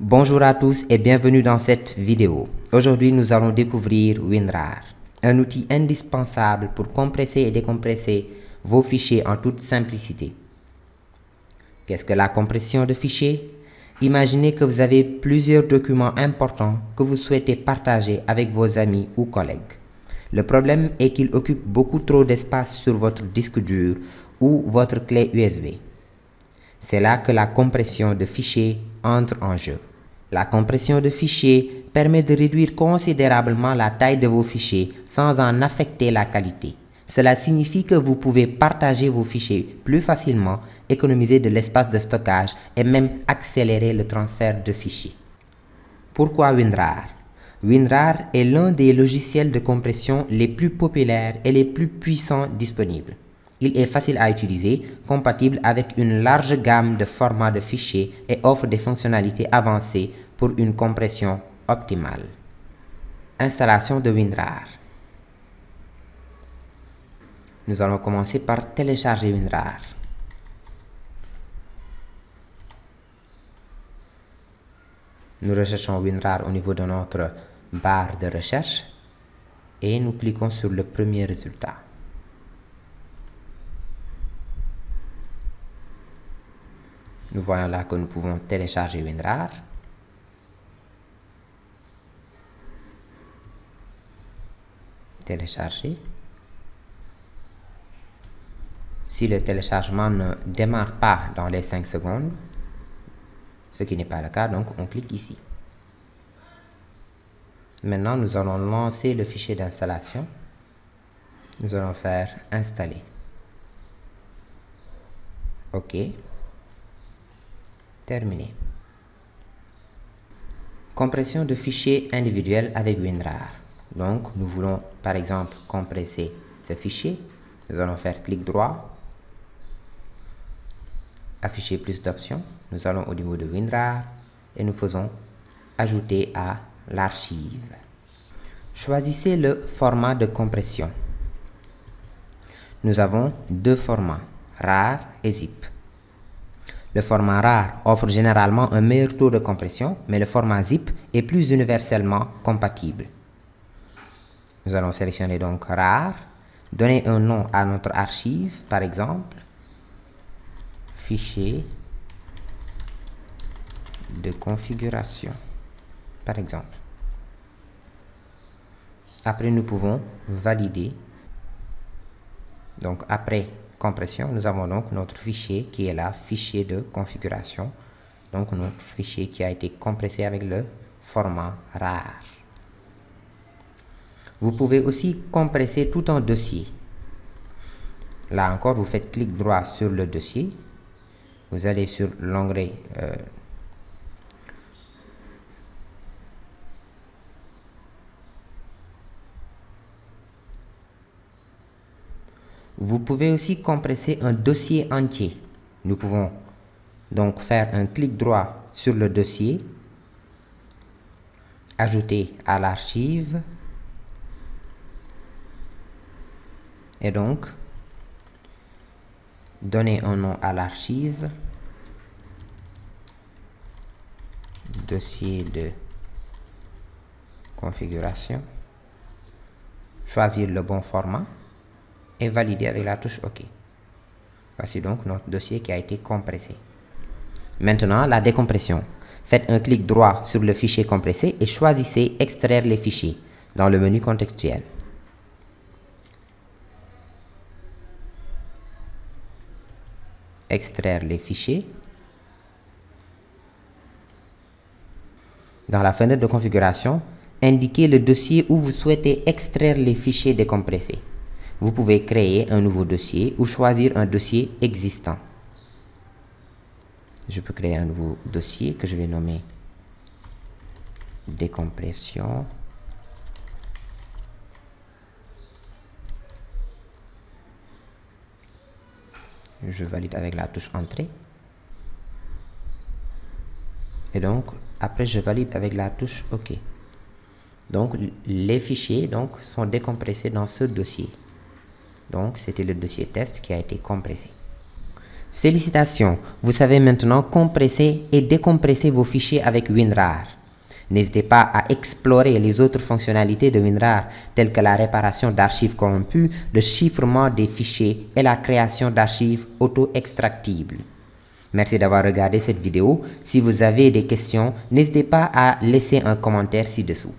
Bonjour à tous et bienvenue dans cette vidéo. Aujourd'hui, nous allons découvrir WinRAR, un outil indispensable pour compresser et décompresser vos fichiers en toute simplicité. Qu'est-ce que la compression de fichiers? Imaginez que vous avez plusieurs documents importants que vous souhaitez partager avec vos amis ou collègues. Le problème est qu'ils occupent beaucoup trop d'espace sur votre disque dur ou votre clé USB. C'est là que la compression de fichiers entre en jeu. La compression de fichiers permet de réduire considérablement la taille de vos fichiers sans en affecter la qualité. Cela signifie que vous pouvez partager vos fichiers plus facilement, économiser de l'espace de stockage et même accélérer le transfert de fichiers. Pourquoi WinRAR? WinRAR est l'un des logiciels de compression les plus populaires et les plus puissants disponibles. Il est facile à utiliser, compatible avec une large gamme de formats de fichiers et offre des fonctionnalités avancées pour une compression optimale. Installation de WinRAR. Nous allons commencer par télécharger WinRAR. Nous recherchons WinRAR au niveau de notre barre de recherche et nous cliquons sur le premier résultat. Nous voyons là que nous pouvons télécharger WinRAR. Télécharger. Si le téléchargement ne démarre pas dans les 5 secondes, ce qui n'est pas le cas, donc on clique ici. Maintenant, nous allons lancer le fichier d'installation. Nous allons faire installer. OK. Terminé. Compression de fichiers individuels avec WinRAR. Donc, nous voulons par exemple compresser ce fichier. Nous allons faire clic droit. Afficher plus d'options. Nous allons au niveau de WinRAR et nous faisons ajouter à l'archive. Choisissez le format de compression. Nous avons deux formats, RAR et ZIP. Le format RAR offre généralement un meilleur taux de compression, mais le format ZIP est plus universellement compatible. Nous allons sélectionner donc RAR, donner un nom à notre archive, par exemple, fichier de configuration, par exemple. Après, nous pouvons valider. Donc, après compression, nous avons donc notre fichier qui est là, fichier de configuration. Donc, notre fichier qui a été compressé avec le format RAR. Vous pouvez aussi compresser tout un dossier. Là encore, vous faites clic droit sur le dossier. Vous allez sur l'onglet Vous pouvez aussi compresser un dossier entier. Nous pouvons donc faire un clic droit sur le dossier, ajouter à l'archive et donc donner un nom à l'archive, dossier de configuration, choisir le bon format et valider avec la touche OK. Voici donc notre dossier qui a été compressé. Maintenant, la décompression. Faites un clic droit sur le fichier compressé et choisissez Extraire les fichiers dans le menu contextuel. Extraire les fichiers. Dans la fenêtre de configuration, indiquez le dossier où vous souhaitez extraire les fichiers décompressés. Vous pouvez créer un nouveau dossier ou choisir un dossier existant. Je peux créer un nouveau dossier que je vais nommer décompression. Je valide avec la touche Entrée. Et donc, après, je valide avec la touche OK. Donc, les fichiers sont décompressés dans ce dossier. Donc, c'était le dossier test qui a été compressé. Félicitations, vous savez maintenant compresser et décompresser vos fichiers avec WinRAR. N'hésitez pas à explorer les autres fonctionnalités de WinRAR telles que la réparation d'archives corrompues, le chiffrement des fichiers et la création d'archives auto-extractibles. Merci d'avoir regardé cette vidéo. Si vous avez des questions, n'hésitez pas à laisser un commentaire ci-dessous.